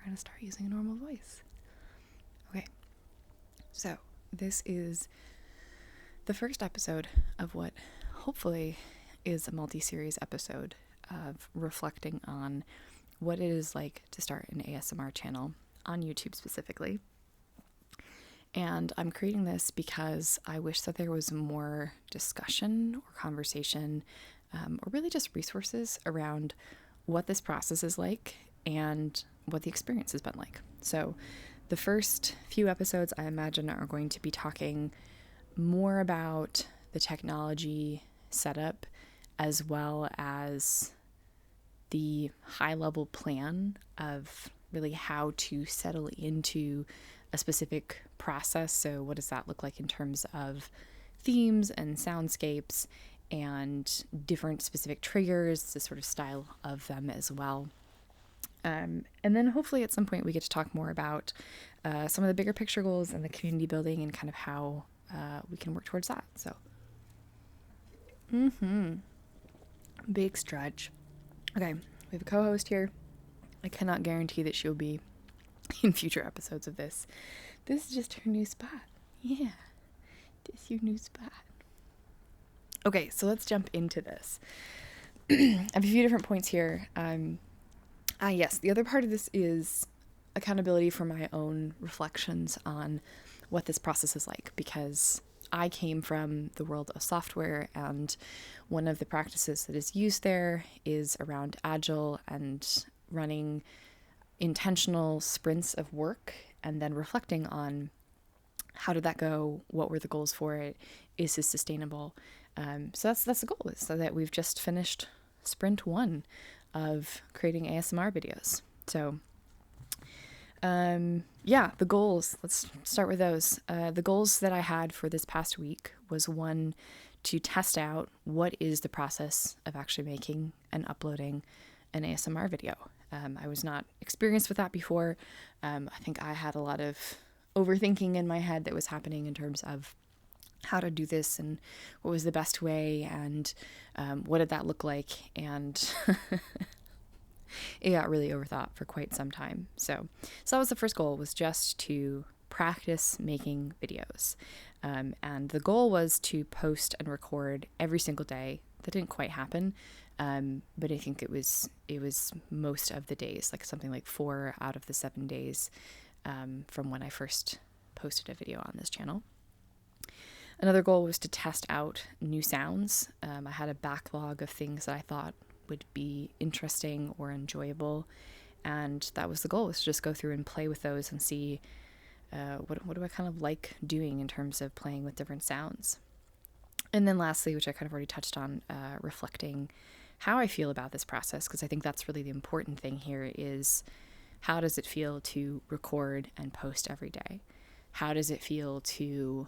going to start using a normal voice. Okay, so this is the first episode of what hopefully is a multi-series episode of reflecting on what it is like to start an ASMR channel on YouTube specifically. And I'm creating this because I wish that there was more discussion or conversation, or really just resources around what this process is like and what the experience has been like. So the first few episodes, I imagine, are going to be talking more about the technology setup as well as the high-level plan of really how to settle into a specific process. So what does that look like in terms of themes and soundscapes and different specific triggers, the sort of style of them as well. And then hopefully at some point we get to talk more about some of the bigger picture goals and the community building and kind of how we can work towards that. So, big stretch. Okay, we have a co-host here. I cannot guarantee that she'll be in future episodes of this. This is just her new spot. Yeah, this is your new spot. Okay, so let's jump into this. I have a few different points here. Yes, the other part of this is accountability for my own reflections on what this process is like, because I came from the world of software, and one of the practices that is used there is around agile and running intentional sprints of work and then reflecting on how did that go, what were the goals for it, is this sustainable. So that's the goal, is so that we've just finished sprint 1 of creating ASMR videos. So the goals, let's start with those. The goals that I had for this past week was, 1, to test out what is the process of actually making and uploading an ASMR video. I was not experienced with that before. I think I had a lot of overthinking in my head that was happening in terms of how to do this and what was the best way and what did that look like, and it got really overthought for quite some time. So that was the first goal, was just to practice making videos. And the goal was to post and record every single day. That didn't quite happen, but I think it was most of the days, like something like 4 out of the 7 days from when I first posted a video on this channel. Another goal was to test out new sounds. I had a backlog of things that I thought would be interesting or enjoyable, and that was the goal, was to just go through and play with those and see what do I kind of like doing in terms of playing with different sounds. And then lastly, which I kind of already touched on, reflecting how I feel about this process, because I think that's really the important thing here, is how does it feel to record and post every day? How does it feel to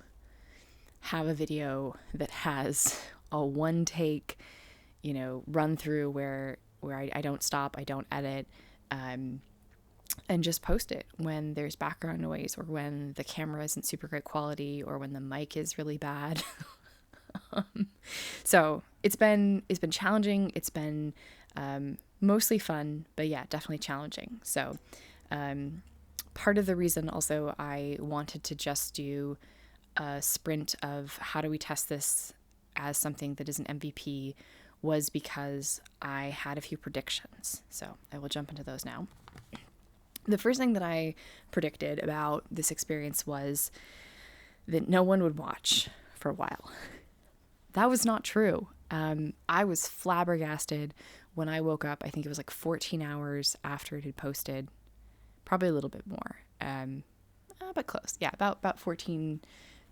have a video that has a one take, run through where I don't stop, I don't edit, and just post it when there's background noise, or when the camera isn't super great quality, or when the mic is really bad. So it's been challenging. It's been mostly fun, but yeah, definitely challenging. So part of the reason also I wanted to just do a sprint of how do we test this as something that is an MVP was because I had a few predictions. So I will jump into those now. The first thing that I predicted about this experience was that no one would watch for a while. That was not true. I was flabbergasted when I woke up. I think it was like 14 hours after it had posted, probably a little bit more, but close. Yeah, about 14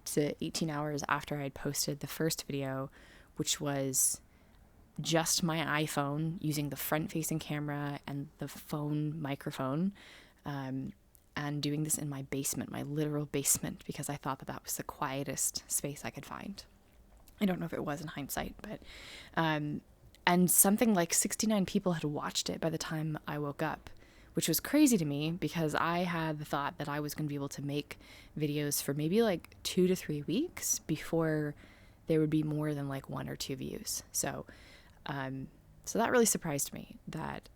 to 18 hours after I had posted the first video, which was just my iPhone using the front-facing camera and the phone microphone, and doing this in my basement, my literal basement, because I thought that was the quietest space I could find. I don't know if it was in hindsight, but and something like 69 people had watched it by the time I woke up, which was crazy to me because I had the thought that I was going to be able to make videos for maybe like 2 to 3 weeks before there would be more than like 1 or 2 views. So that really surprised me, that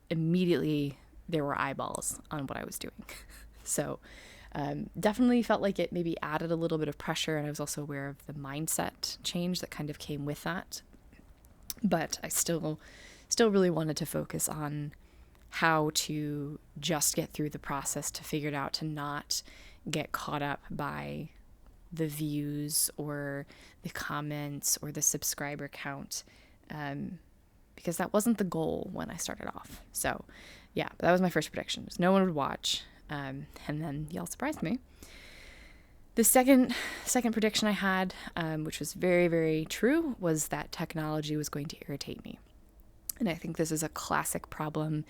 immediately there were eyeballs on what I was doing. So definitely felt like it maybe added a little bit of pressure, and I was also aware of the mindset change that kind of came with that. But I still really wanted to focus on how to just get through the process, to figure it out, to not get caught up by the views or the comments or the subscriber count, because that wasn't the goal when I started off. So yeah, that was my first prediction, was no one would watch. And then y'all surprised me. The second prediction I had, which was very, very true, was that technology was going to irritate me. And I think this is a classic problem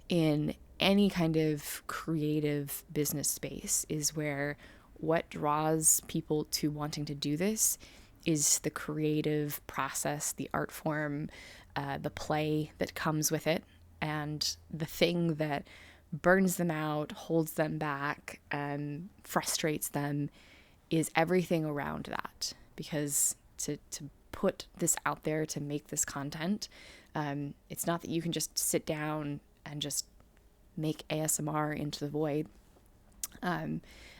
in any kind of creative business space, is where what draws people to wanting to do this is the creative process, the art form, the play that comes with it, and the thing that burns them out, holds them back, frustrates them is everything around that. Because to put this out there, to make this content, it's not that you can just sit down and just make ASMR into the void. I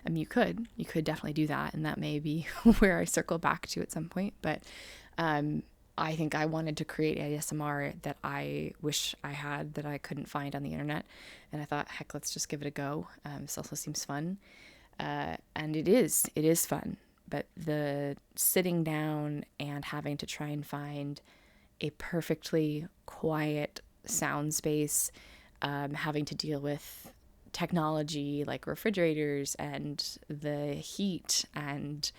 mean, you could definitely do that, and that may be where I circle back to at some point. But I think I wanted to create ASMR that I wish I had, that I couldn't find on the internet. And I thought, heck, let's just give it a go. This also seems fun. And it is fun. But the sitting down and having to try and find a perfectly quiet sound space, having to deal with technology like refrigerators and the heat and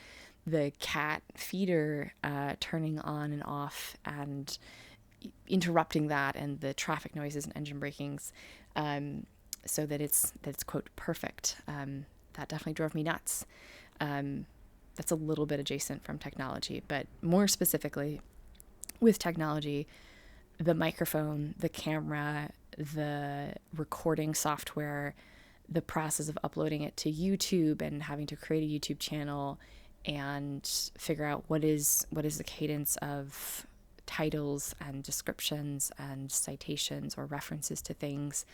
the cat feeder turning on and off and interrupting that, and the traffic noises and engine brakings, so that it's quote perfect. That definitely drove me nuts. That's a little bit adjacent from technology, but more specifically with technology, the microphone, the camera, the recording software, the process of uploading it to YouTube and having to create a YouTube channel and figure out what is the cadence of titles and descriptions and citations or references to things.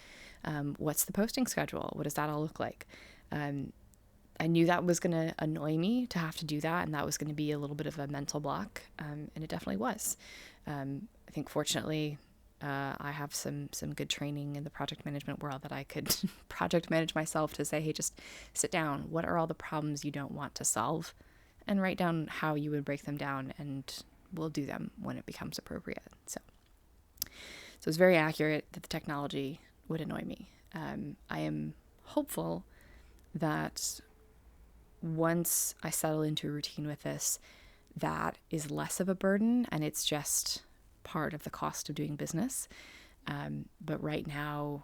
What's the posting schedule? What does that all look like? I knew that was going to annoy me to have to do that, and that was going to be a little bit of a mental block, and it definitely was. I think fortunately I have some good training in the project management world that I could project manage myself to say, hey, just sit down. What are all the problems you don't want to solve? And write down how you would break them down, and we'll do them when it becomes appropriate. So it's very accurate that the technology would annoy me. I am hopeful that once I settle into a routine with this, that is less of a burden, and it's just part of the cost of doing business. But right now,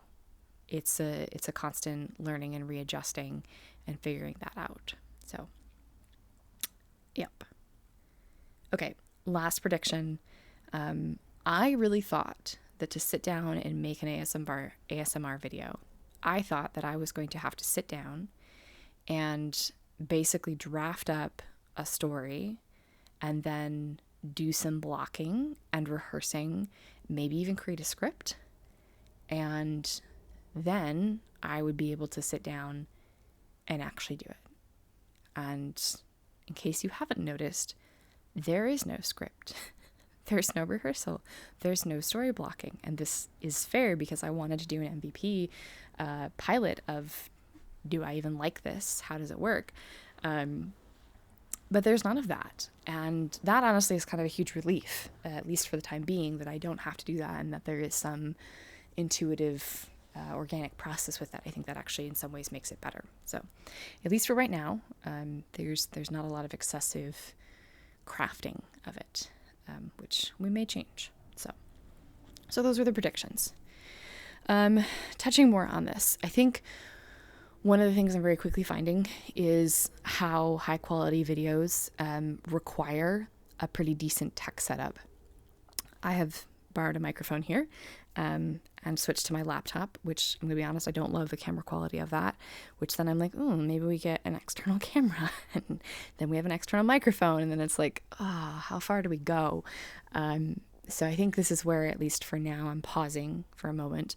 it's a constant learning and readjusting and figuring that out. So, yep. Okay, last prediction. I really thought that to sit down and make an ASMR video, I thought that I was going to have to sit down and basically draft up a story and then do some blocking and rehearsing, maybe even create a script. And then I would be able to sit down and actually do it. And in case you haven't noticed, there is no script. There's no rehearsal. There's no story blocking. And this is fair because I wanted to do an MVP pilot of, do I even like this? How does it work? But there's none of that. And that honestly is kind of a huge relief, at least for the time being, that I don't have to do that, and that there is some intuitive, organic process with that. I think that actually in some ways makes it better. So at least for right now, there's not a lot of excessive crafting of it, which we may change. So those were the predictions. Touching more on this, I think one of the things I'm very quickly finding is how high quality videos require a pretty decent tech setup. I have borrowed a microphone here and switched to my laptop, which I'm going to be honest, I don't love the camera quality of that, which then I'm like, maybe we get an external camera and then we have an external microphone. And then it's like, how far do we go? So I think this is where, at least for now, I'm pausing for a moment.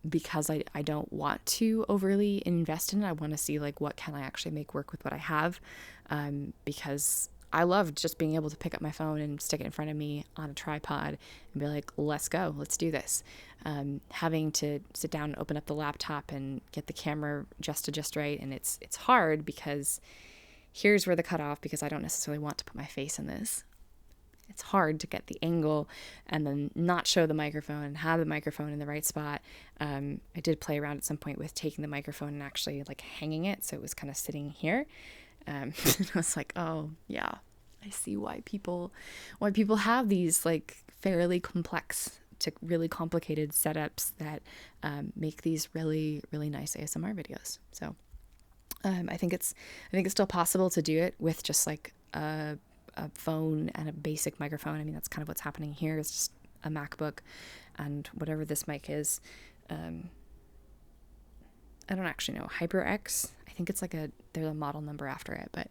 because I don't want to overly invest in it. I want to see like what can I actually make work with what I have, because I love just being able to pick up my phone and stick it in front of me on a tripod and be like, let's go, let's do this. Having to sit down and open up the laptop and get the camera just right, and it's hard because here's where the cutoff, because I don't necessarily want to put my face in this. It's hard to get the angle and then not show the microphone and have the microphone in the right spot. I did play around at some point with taking the microphone and actually like hanging it, so it was kind of sitting here. I was like, oh yeah, I see why people have these like fairly complex to really complicated setups that make these really, really nice ASMR videos. So I think it's still possible to do it with just like a phone and a basic microphone. I mean, that's kind of what's happening here. It's just a MacBook and whatever this mic is. I don't actually know. HyperX. I think it's like there's a model number after it. But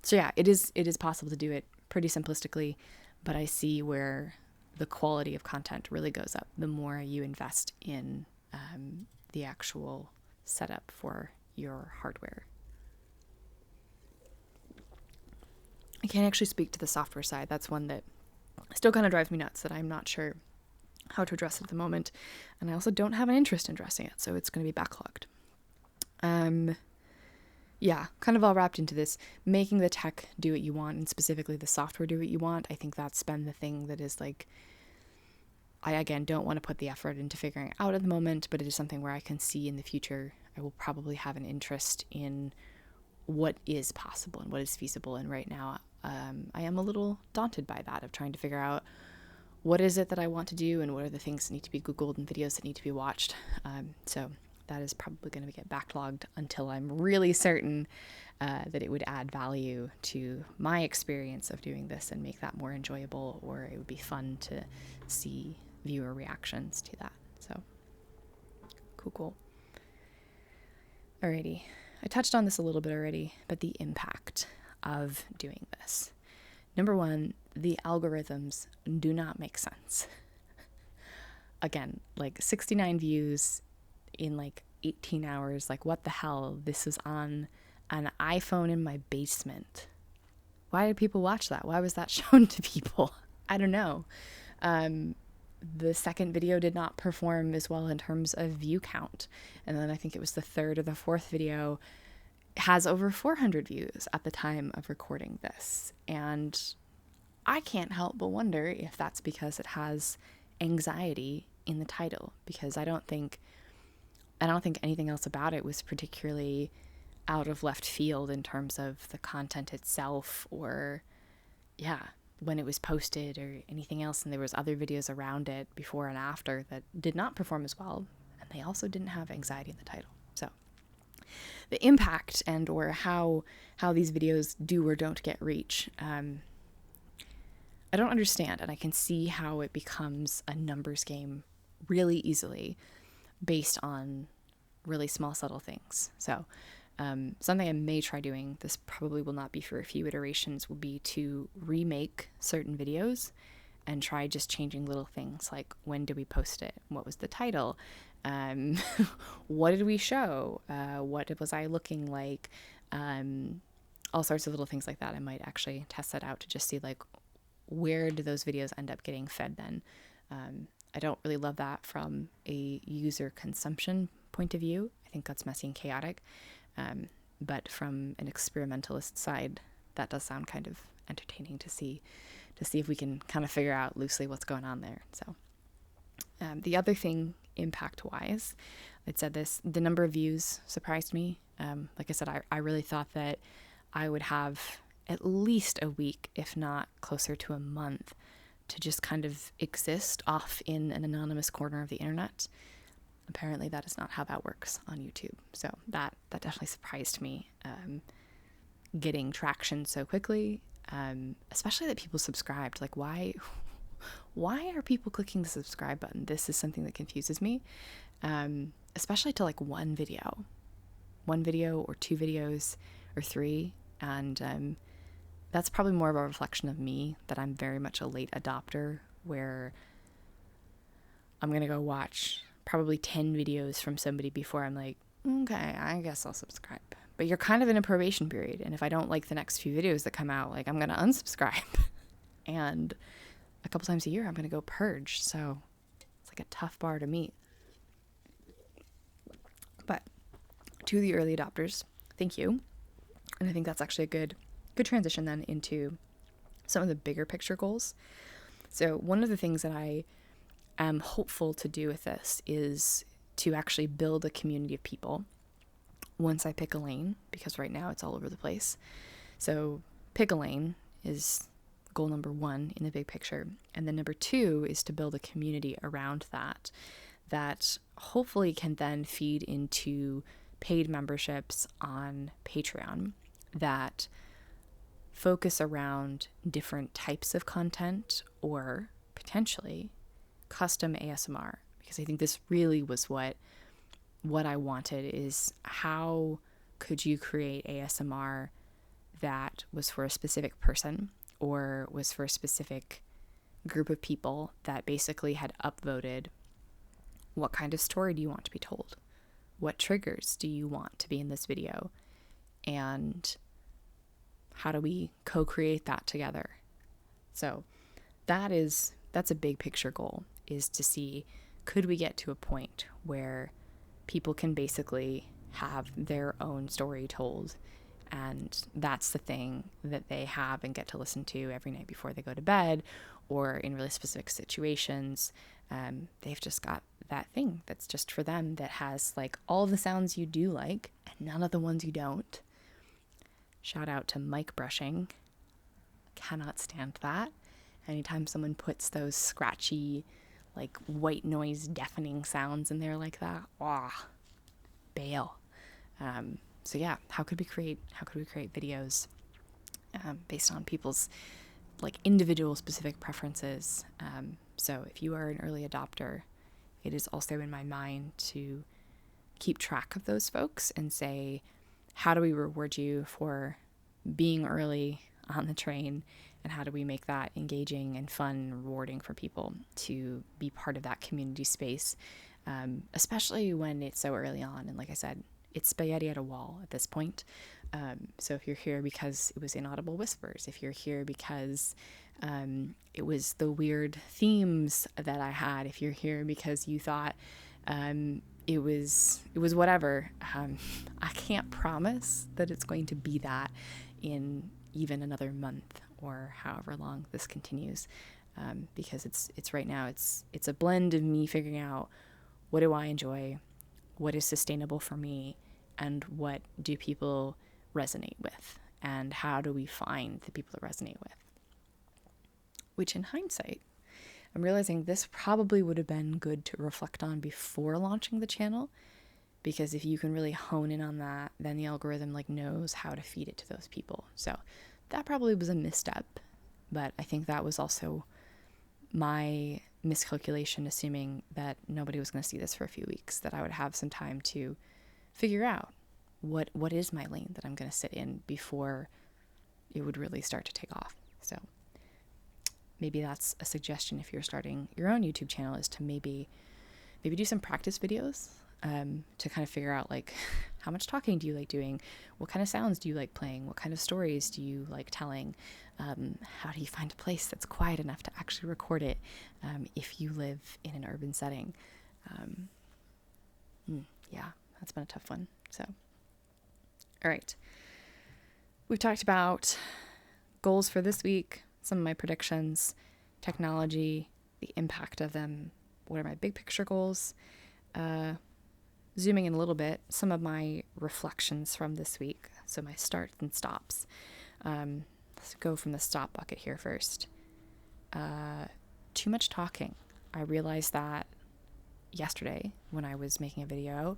so yeah, it is possible to do it pretty simplistically, but I see where the quality of content really goes up the more you invest in the actual setup for your hardware. I can't actually speak to the software side. That's one that still kind of drives me nuts, that I'm not sure how to address it at the moment. And I also don't have an interest in addressing it, so it's going to be backlogged. Yeah, kind of all wrapped into this, making the tech do what you want, and specifically the software do what you want. I think that's been the thing that is like, I again don't want to put the effort into figuring it out at the moment, but it is something where I can see in the future I will probably have an interest in what is possible and what is feasible. And right now, I am a little daunted by that, of trying to figure out what is it that I want to do and what are the things that need to be Googled and videos that need to be watched. So that is probably going to get backlogged until I'm really certain that it would add value to my experience of doing this and make that more enjoyable, or it would be fun to see viewer reactions to that. So cool. Alrighty. I touched on this a little bit already, but the impact of doing this. Number one, the algorithms do not make sense. Again, like 69 views in like 18 hours, like what the hell? This is on an iPhone in my basement. Why did people watch that? Why was that shown to people? I don't know. The second video did not perform as well in terms of view count. And then I think it was the third or the fourth video has over 400 views at the time of recording this. And I can't help but wonder if that's because it has anxiety in the title, because I don't think anything else about it was particularly out of left field in terms of the content itself, or when it was posted or anything else. And there was other videos around it before and after that did not perform as well, and they also didn't have anxiety in the title. So the impact and or how these videos do or don't get reach, I don't understand, and I can see how it becomes a numbers game really easily based on really small, subtle things. So something I may try doing, this probably will not be for a few iterations, will be to remake certain videos and try just changing little things like, when did we post it? What was the title? What did we show? What was I looking like? All sorts of little things like that. I might actually test that out to just see like, where do those videos end up getting fed then? I don't really love that from a user consumption point of view. I think that's messy and chaotic. But from an experimentalist side, that does sound kind of entertaining to see if we can kind of figure out loosely what's going on there. So the other thing, impact-wise, it said this, the number of views surprised me. Like I said, I really thought that I would have at least a week, if not closer to a month, to just kind of exist off in an anonymous corner of the internet. Apparently that is not how that works on YouTube. So that definitely surprised me, getting traction so quickly, especially that people subscribed. Like, why are people clicking the subscribe button? This is something that confuses me, especially to like one video or two videos or three. And that's probably more of a reflection of me, that I'm very much a late adopter, where I'm going to go watch probably 10 videos from somebody before I'm like, okay, I guess I'll subscribe. But you're kind of in a probation period. And if I don't like the next few videos that come out, like, I'm going to unsubscribe. And a couple times a year, I'm going to go purge. So it's like a tough bar to meet. But to the early adopters, thank you. And I think that's actually a good transition then into some of the bigger picture goals. So one of the things that I am hopeful to do with this is to actually build a community of people once I pick a lane, because right now it's all over the place. So pick a lane is goal number 1 in the big picture. And then number 2 is to build a community around that hopefully can then feed into paid memberships on Patreon that focus around different types of content or potentially custom ASMR. Because I think this really was what I wanted, is how could you create ASMR that was for a specific person or was for a specific group of people that basically had upvoted what kind of story do you want to be told? What triggers do you want to be in this video? And how do we co-create that together? So that's a big picture goal, is to see, could we get to a point where people can basically have their own story told, and that's the thing that they have and get to listen to every night before they go to bed, or in really specific situations. They've just got that thing that's just for them, that has like all the sounds you do like and none of the ones you don't. Shout out to mic brushing. Cannot stand that. Anytime someone puts those scratchy, like white noise deafening sounds in there like that, bail. So yeah, how could we create videos based on people's like individual specific preferences? So if you are an early adopter, it is also in my mind to keep track of those folks and say, how do we reward you for being early on the train, and how do we make that engaging and fun and rewarding for people to be part of that community space, especially when it's so early on. And like I said, it's spaghetti at a wall at this point. So if you're here because it was inaudible whispers, if you're here because it was the weird themes that I had, if you're here because you thought it was whatever, I can't promise that it's going to be that in even another month or however long this continues, because it's right now it's a blend of me figuring out, what do I enjoy, what is sustainable for me, and what do people resonate with, and how do we find the people that resonate with. Which in hindsight, I'm realizing this probably would have been good to reflect on before launching the channel, because if you can really hone in on that, then the algorithm like knows how to feed it to those people. So that probably was a misstep, but I think that was also my miscalculation, assuming that nobody was going to see this for a few weeks, that I would have some time to figure out what is my lane that I'm going to sit in before it would really start to take off. So maybe that's a suggestion if you're starting your own YouTube channel, is to maybe do some practice videos to kind of figure out, like, how much talking do you like doing? What kind of sounds do you like playing? What kind of stories do you like telling? How do you find a place that's quiet enough to actually record it if you live in an urban setting? Yeah, that's been a tough one. So, all right. We've talked about goals for this week, some of my predictions, technology, the impact of them, what are my big picture goals, zooming in a little bit, some of my reflections from this week, so my starts and stops. Let's go from the stop bucket here first. Too much talking. I realized that yesterday when I was making a video.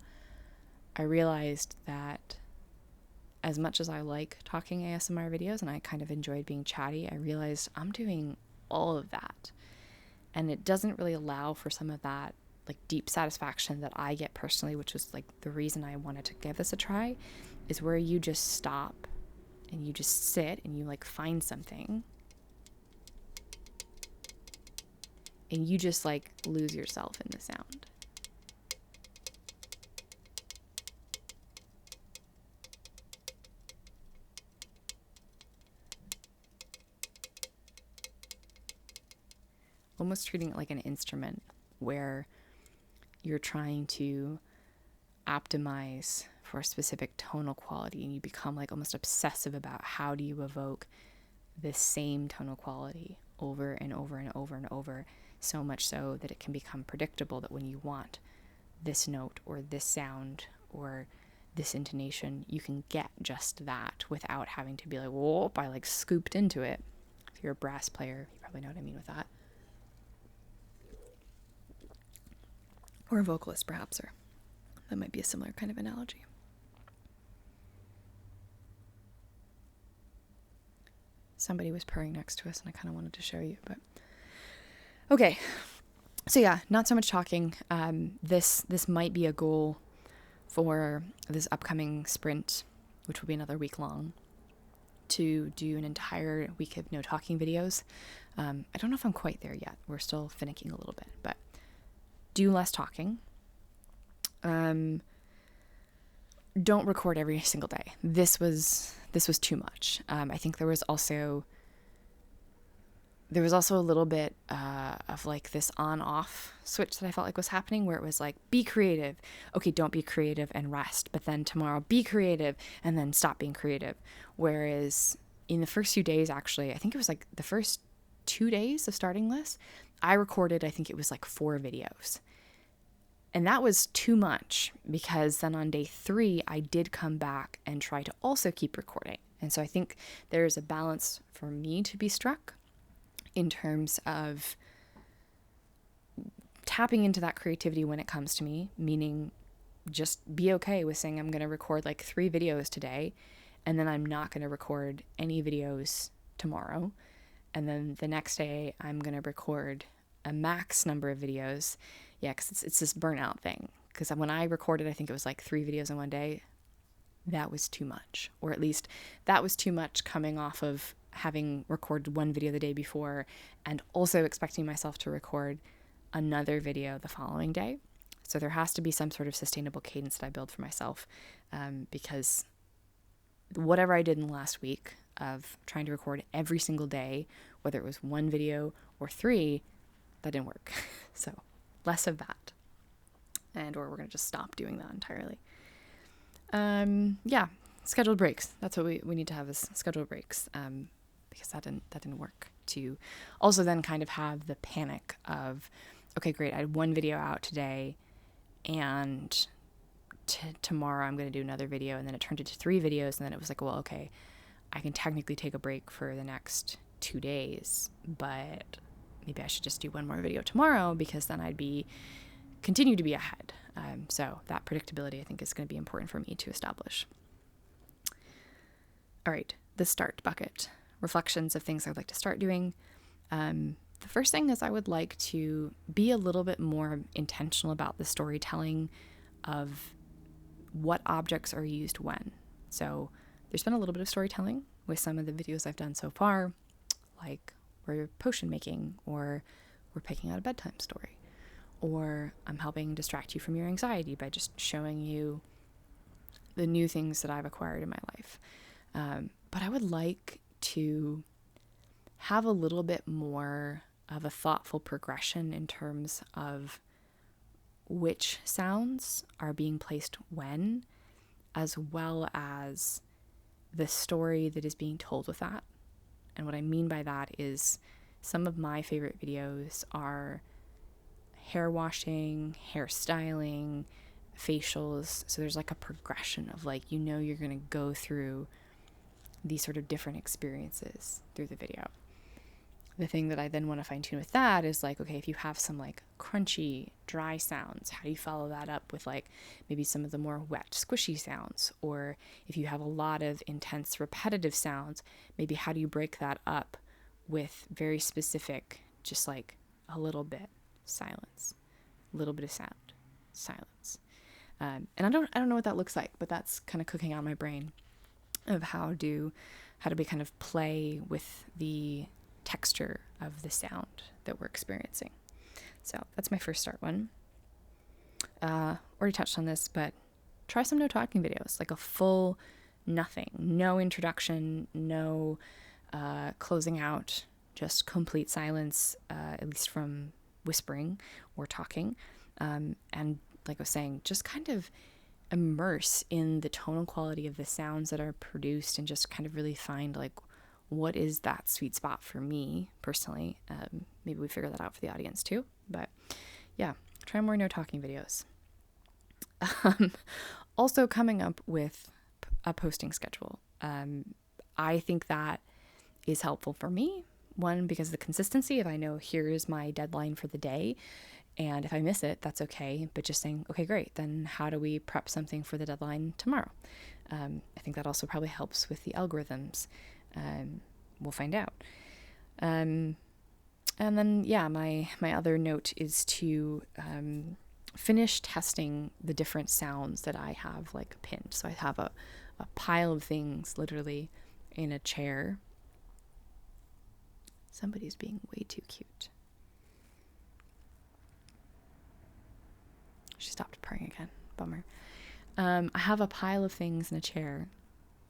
I realized that as much as I like talking ASMR videos and I kind of enjoyed being chatty, I realized I'm doing all of that. And it doesn't really allow for some of that like deep satisfaction that I get personally, which was like the reason I wanted to give this a try, is where you just stop and you just sit and you like find something and you just like lose yourself in the sound. almost treating it like an instrument where you're trying to optimize for a specific tonal quality, and you become like almost obsessive about how do you evoke this same tonal quality over and over and over and over, so much so that it can become predictable, that when you want this note or this sound or this intonation, you can get just that without having to be like, whoop, I like scooped into it. If you're a brass player, you probably know what I mean with that. Or a vocalist, perhaps, or that might be a similar kind of analogy. Somebody was purring next to us, and I kind of wanted to show you, but okay. So yeah, not so much talking. This might be a goal for this upcoming sprint, which will be another week long, to do an entire week of no talking videos. I don't know if I'm quite there yet. We're still finicking a little bit, but do less talking. Don't record every single day. This was too much. I think there was also a little bit of like this on-off switch that I felt like was happening, where it was like, be creative. Okay, don't be creative and rest. But then tomorrow, be creative and then stop being creative. Whereas in the first few days, actually, I think it was like the first 2 days of starting this, I recorded, I think it was like 4 videos. And that was too much, because then on day 3, I did come back and try to also keep recording. And so I think there's a balance for me to be struck in terms of tapping into that creativity when it comes to me, meaning just be okay with saying I'm going to record like 3 videos today, and then I'm not going to record any videos tomorrow. And then the next day I'm going to record a max number of videos. Yeah, because it's this burnout thing. Because when I recorded, I think it was like 3 videos in one day. That was too much. Or at least that was too much coming off of having recorded 1 video the day before and also expecting myself to record another video the following day. So there has to be some sort of sustainable cadence that I build for myself, because whatever I did in the last week of trying to record every single day, whether it was 1 video or 3, that didn't work. So less of that. Or we're going to just stop doing that entirely. Yeah, scheduled breaks. That's what we need to have, is scheduled breaks. Because that didn't work. To also then kind of have the panic of, okay, great, I had 1 video out today, and tomorrow I'm going to do another video, and then it turned into 3 videos, and then it was like, well, okay, I can technically take a break for the next 2 days, but maybe I should just do 1 more video tomorrow, because then I'd continue to be ahead. So that predictability, I think, is going to be important for me to establish. All right, the start bucket. Reflections of things I'd like to start doing. The first thing is I would like to be a little bit more intentional about the storytelling of what objects are used when. So there's been a little bit of storytelling with some of the videos I've done so far, like we're potion making, or we're picking out a bedtime story, or I'm helping distract you from your anxiety by just showing you the new things that I've acquired in my life. But I would like to have a little bit more of a thoughtful progression in terms of which sounds are being placed when, as well as the story that is being told with that. And what I mean by that is some of my favorite videos are hair washing, hair styling, facials. So there's like a progression of like, you're going to go through these sort of different experiences through the video. The thing that I then want to fine tune with that is like, okay, if you have some like crunchy, dry sounds, how do you follow that up with like maybe some of the more wet, squishy sounds? Or if you have a lot of intense, repetitive sounds, maybe how do you break that up with very specific, just like a little bit silence, a little bit of sound, silence. And I don't know what that looks like, but that's kind of cooking on my brain of how do we kind of play with the texture of the sound that we're experiencing. So that's my first start one. Already touched on this, but try some no talking videos, like a full nothing, no introduction, no closing out, just complete silence, at least from whispering or talking. And like I was saying, just kind of immerse in the tonal quality of the sounds that are produced and just kind of really find like, what is that sweet spot for me personally? Maybe we figure that out for the audience too. But yeah, try more no talking videos. Also coming up with a posting schedule. I think that is helpful for me. One, because of the consistency. If I know here's my deadline for the day, and if I miss it, that's okay. But just saying, okay, great. Then how do we prep something for the deadline tomorrow? I think that also probably helps with the algorithms. We'll find out. And then, yeah, my other note is to finish testing the different sounds that I have like pinned. So I have a pile of things literally in a chair. Somebody's being way too cute. She stopped purring again. Bummer. I have a pile of things in a chair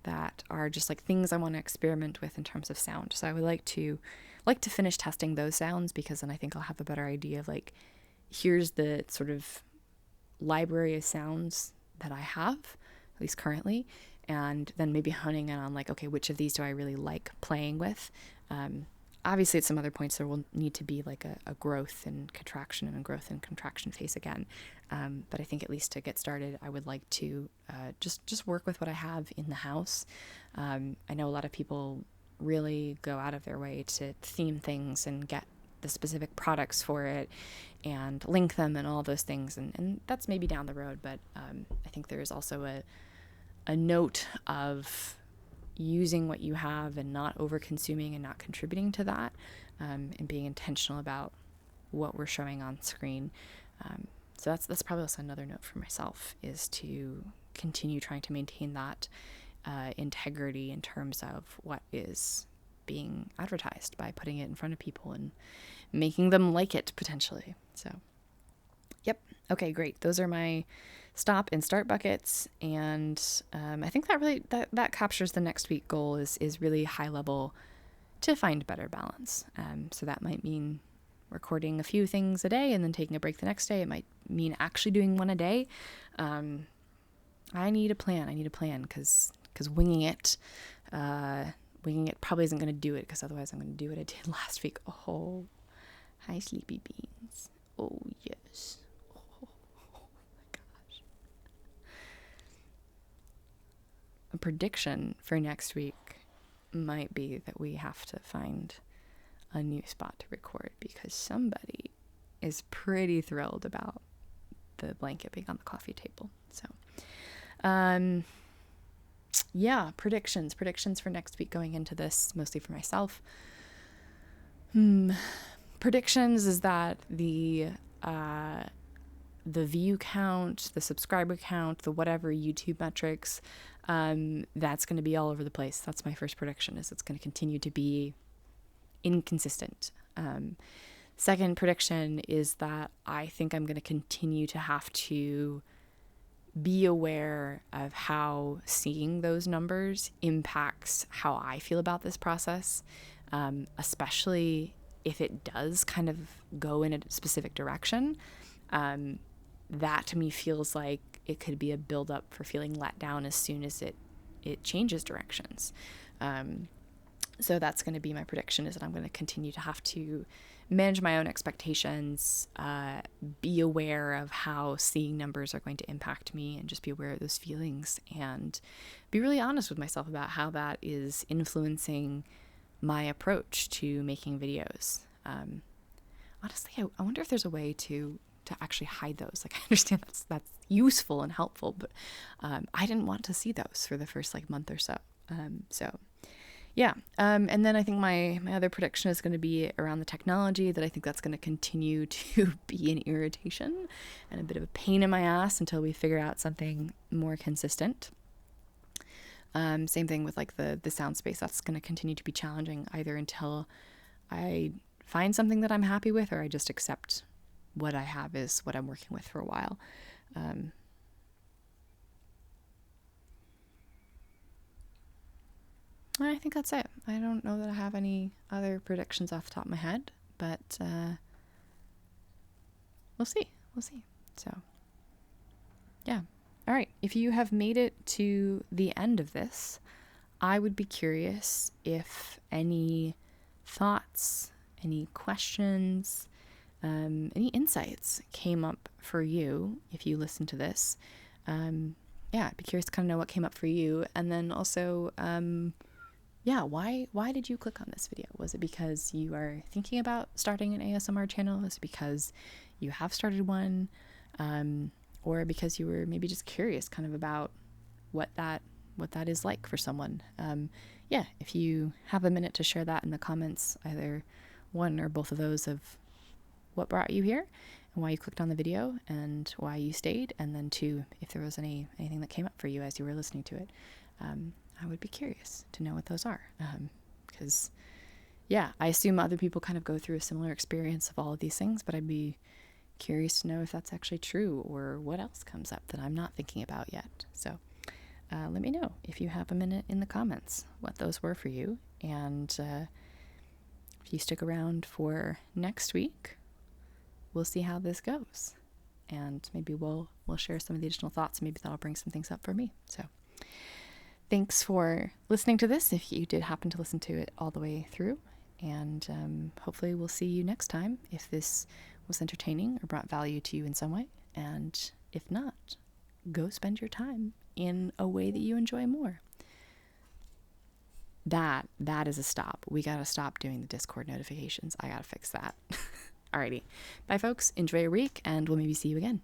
that are just like things I want to experiment with in terms of sound. So I would like to finish testing those sounds, because then I think I'll have a better idea of like, here's the sort of library of sounds that I have, at least currently, and then maybe honing in on like, okay, which of these do I really like playing with? Obviously, at some other points, there will need to be like a growth and contraction and a growth and contraction phase again. But I think at least to get started, I would like to just work with what I have in the house. I know a lot of people really go out of their way to theme things and get the specific products for it and link them and all those things. And that's maybe down the road. But I think there is also a note of using what you have and not over consuming and not contributing to that, and being intentional about what we're showing on screen. So that's probably also another note for myself, is to continue trying to maintain that integrity in terms of what is being advertised by putting it in front of people and making them like it potentially. So yep. Okay, great. Those are my stop and start buckets. And I think that really, that captures the next week goal is really high level to find better balance. So that might mean recording a few things a day and then taking a break the next day. It might mean actually doing one a day. I need a plan because winging it probably isn't going to do it, because otherwise I'm going to do what I did last week. Oh, hi, sleepy beans. Oh, yes. A prediction for next week might be that we have to find a new spot to record, because somebody is pretty thrilled about the blanket being on the coffee table. So, yeah, predictions for next week going into this, mostly for myself. Predictions is that the view count, the subscriber count, the whatever YouTube metrics, that's going to be all over the place. That's my first prediction, is it's going to continue to be inconsistent. Second prediction is that I think I'm going to continue to have to be aware of how seeing those numbers impacts how I feel about this process, especially if it does kind of go in a specific direction. That to me feels like it could be a buildup for feeling let down as soon as it changes directions. So that's going to be my prediction, is that I'm going to continue to have to manage my own expectations, be aware of how seeing numbers are going to impact me, and just be aware of those feelings, and be really honest with myself about how that is influencing my approach to making videos. Honestly, I wonder if there's a way to actually hide those. Like, I understand that's useful and helpful, but I didn't want to see those for the first month or so. Yeah. And then I think my other prediction is going to be around the technology, that I think that's going to continue to be an irritation and a bit of a pain in my ass until we figure out something more consistent. Same thing with the sound space. That's going to continue to be challenging, either until I find something that I'm happy with, or I just accept what I have is what I'm working with for a while. I think that's it. I don't know that I have any other predictions off the top of my head, but we'll see. We'll see. So, yeah. All right. If you have made it to the end of this, I would be curious if any thoughts, any questions, any insights came up for you if you listened to this. Yeah, I'd be curious to kind of know what came up for you. And then also, why did you click on this video? Was it because you are thinking about starting an ASMR channel? Was it because you have started one? Or because you were maybe just curious kind of about what that is like for someone? If you have a minute to share that in the comments, either one or both of those of what brought you here and why you clicked on the video and why you stayed, and then two, if there was anything that came up for you as you were listening to it. I would be curious to know what those are, because I assume other people kind of go through a similar experience of all of these things, but I'd be curious to know if that's actually true or what else comes up that I'm not thinking about yet. So let me know if you have a minute in the comments what those were for you, and if you stick around for next week, we'll see how this goes, and maybe we'll share some of the additional thoughts. Maybe that'll bring some things up for me. So thanks for listening to this, if you did happen to listen to it all the way through, and hopefully we'll see you next time if this was entertaining or brought value to you in some way. And if not, go spend your time in a way that you enjoy more. That is a stop. We gotta stop doing the Discord notifications. I gotta fix that. Alrighty. Bye, folks. Enjoy your week, and we'll maybe see you again.